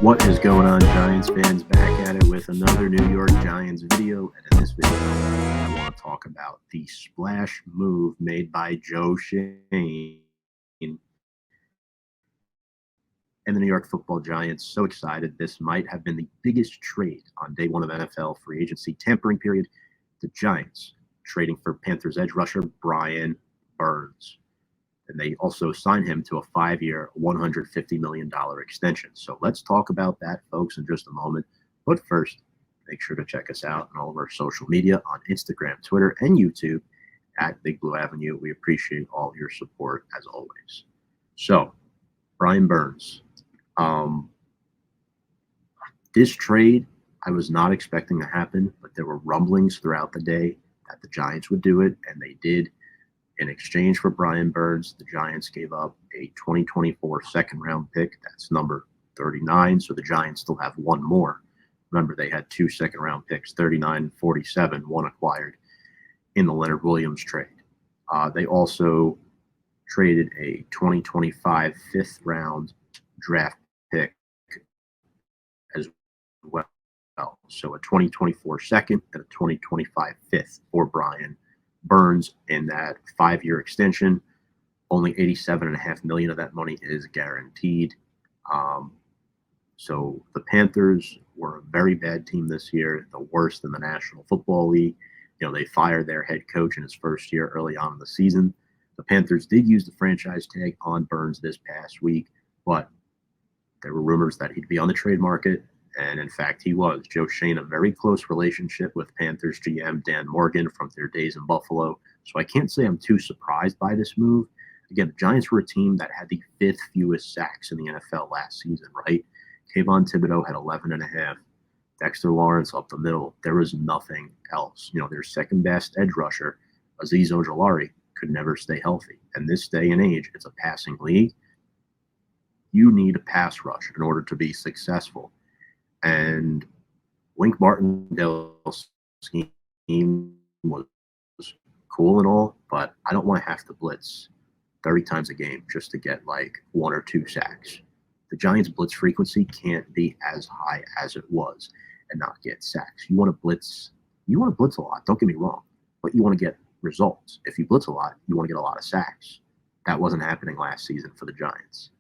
What is going on, Giants fans? Back at it with another New York Giants video. And in this video, I want to talk about the splash move made by Joe Schoen and the New York Football Giants. So excited. This might have been the biggest trade on day one of NFL free agency tampering period. The Giants trading for Panthers edge rusher Brian Burns. And they also signed him to a 5-year, $150 million extension. So let's talk about that, folks, in just a moment. But first, make sure to check us out on all of our social media on Instagram, Twitter, and YouTube at Big Blue Avenue. We appreciate all your support, as always. So, Brian Burns. This trade, I was not expecting to happen, but there were rumblings throughout the day that the Giants would do it, and they did. In exchange for Brian Burns, the Giants gave up a 2024 second-round pick. That's number 39, so the Giants still have one more. Remember, they had two second-round picks, 39 and 47, one acquired in the Leonard Williams trade. They also traded a 2025 fifth-round draft pick as well. So a 2024 second and a 2025 fifth for Brian Burns in that 5-year extension. Only $87.5 million of that money is guaranteed. So the Panthers were a very bad team this year, the worst in the National Football League. They fired their head coach in his first year early on in the season. The Panthers did use the franchise tag on Burns this past week, but there were rumors that he'd be on the trade market. And in fact, he was. Joe Schoen, a very close relationship with Panthers GM Dan Morgan from their days in Buffalo. So I can't say I'm too surprised by this move. Again, the Giants were a team that had the 5th fewest sacks in the NFL last season, right? Kayvon Thibodeau had 11.5. Dexter Lawrence up the middle. There was nothing else. Their second best edge rusher, Azeez Ojulari, could never stay healthy. And this day and age, it's a passing league. You need a pass rush in order to be successful. And Wink Martindale's scheme was cool and all, but I don't want to have to blitz 30 times a game just to get like 1 or 2 sacks. The Giants' blitz frequency can't be as high as it was and not get sacks. You want to blitz a lot, don't get me wrong, but you want to get results. If you blitz a lot, you want to get a lot of sacks. That wasn't happening last season for the Giants.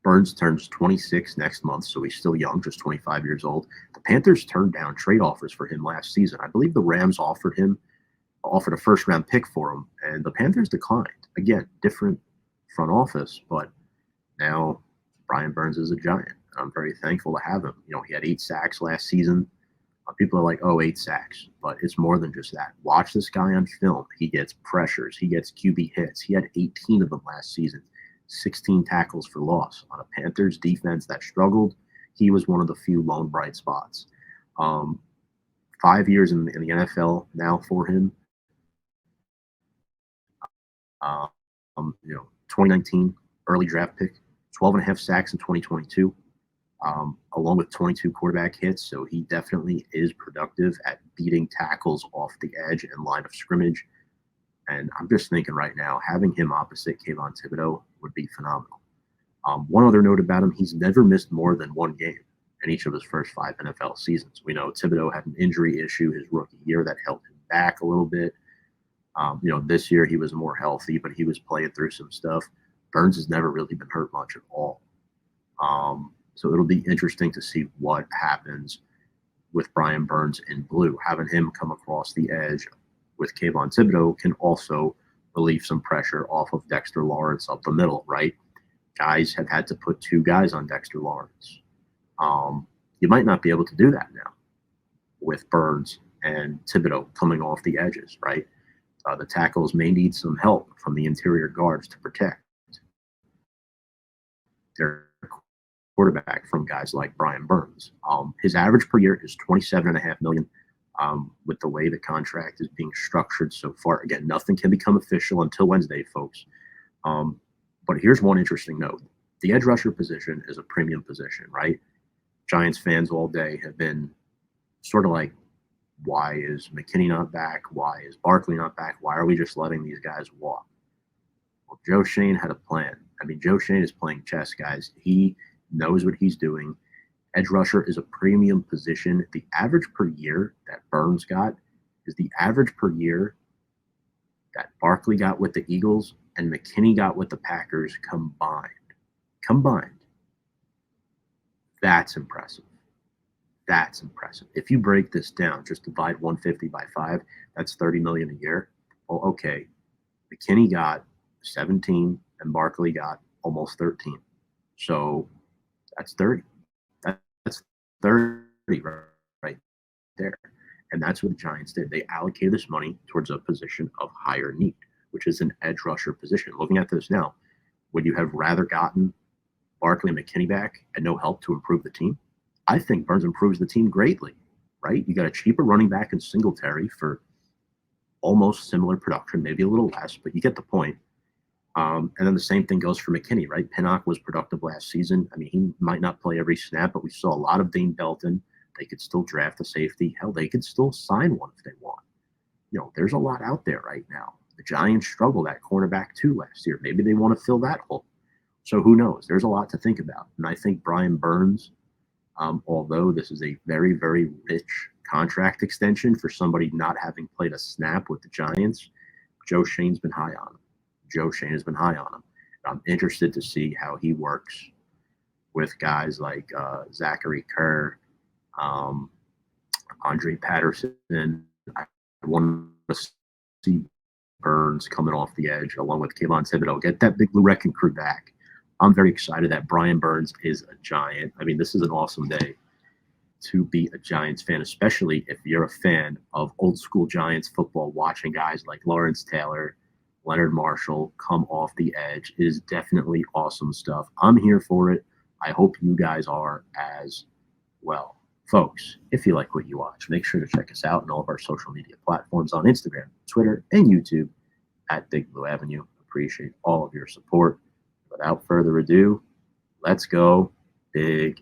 Burns turns 26 next month, so he's still young, just 25 years old. The Panthers turned down trade offers for him last season. I believe the Rams offered a first-round pick for him, and the Panthers declined. Again, different front office, but now Brian Burns is a Giant. I'm very thankful to have him. He had 8 sacks last season. People are like, 8 sacks, but it's more than just that. Watch this guy on film. He gets pressures. He gets QB hits. He had 18 of them last season. 16 tackles for loss on a Panthers defense that struggled. He was one of the few lone bright spots. 5 years in the NFL now for him. 2019 early draft pick, 12.5 sacks in 2022, along with 22 quarterback hits. So he definitely is productive at beating tackles off the edge and line of scrimmage. And I'm just thinking right now, having him opposite Kayvon Thibodeau would be phenomenal. One other note about him, he's never missed more than 1 game in each of his first 5 NFL seasons. We know Thibodeau had an injury issue his rookie year that held him back a little bit. This year he was more healthy, but he was playing through some stuff. Burns has never really been hurt much at all. So it'll be interesting to see what happens with Brian Burns in blue. Having him come across the edge with Kayvon Thibodeau can also relieve some pressure off of Dexter Lawrence up the middle, right? Guys have had to put 2 guys on Dexter Lawrence. You might not be able to do that now with Burns and Thibodeau coming off the edges, right? The tackles may need some help from the interior guards to protect their quarterback from guys like Brian Burns. His average per year is $27.5 million. With the way the contract is being structured so far. Again, nothing can become official until Wednesday, folks. But here's one interesting note. The edge rusher position is a premium position, right? Giants fans all day have been sort of like, why is McKinney not back? Why is Barkley not back? Why are we just letting these guys walk? Well, Joe Schoen had a plan. I mean, Joe Schoen is playing chess, guys. He knows what he's doing. Edge rusher is a premium position. The average per year that Burns got is the average per year that Barkley got with the Eagles and McKinney got with the Packers combined. Combined. That's impressive. That's impressive. If you break this down, just divide 150 by 5, that's 30 million a year. Well, okay. McKinney got 17 and Barkley got almost 13. So that's 30. That's 30 right there. And that's what the Giants did. They allocated this money towards a position of higher need, which is an edge rusher position. Looking at this now, would you have rather gotten Barkley and McKinney back and no help to improve the team? I think Burns improves the team greatly, right? You got a cheaper running back in Singletary for almost similar production, maybe a little less, but you get the point. And then the same thing goes for McKinney, right? Pinnock was productive last season. I mean, he might not play every snap, but we saw a lot of Dane Belton. They could still draft a safety. Hell, they could still sign one if they want. There's a lot out there right now. The Giants struggled at cornerback too last year. Maybe they want to fill that hole. So who knows? There's a lot to think about. And I think Brian Burns, although this is a very, very rich contract extension for somebody not having played a snap with the Giants, Joe Shane's been high on him. Joe Shane has been high on him. I'm interested to see how he works with guys like Zachary Kerr, Andre Patterson. I want to see Burns coming off the edge along with Kayvon Thibodeau. Get that Big Blue Wrecking Crew back. I'm very excited that Brian Burns is a Giant. I mean, this is an awesome day to be a Giants fan, especially if you're a fan of old school Giants football, watching guys like Lawrence Taylor, Leonard Marshall come off the edge. It is definitely awesome stuff. I'm here for it. I hope you guys are as well. Folks, if you like what you watch, make sure to check us out on all of our social media platforms on Instagram, Twitter, and YouTube at Big Blue Avenue. Appreciate all of your support. Without further ado, let's go Big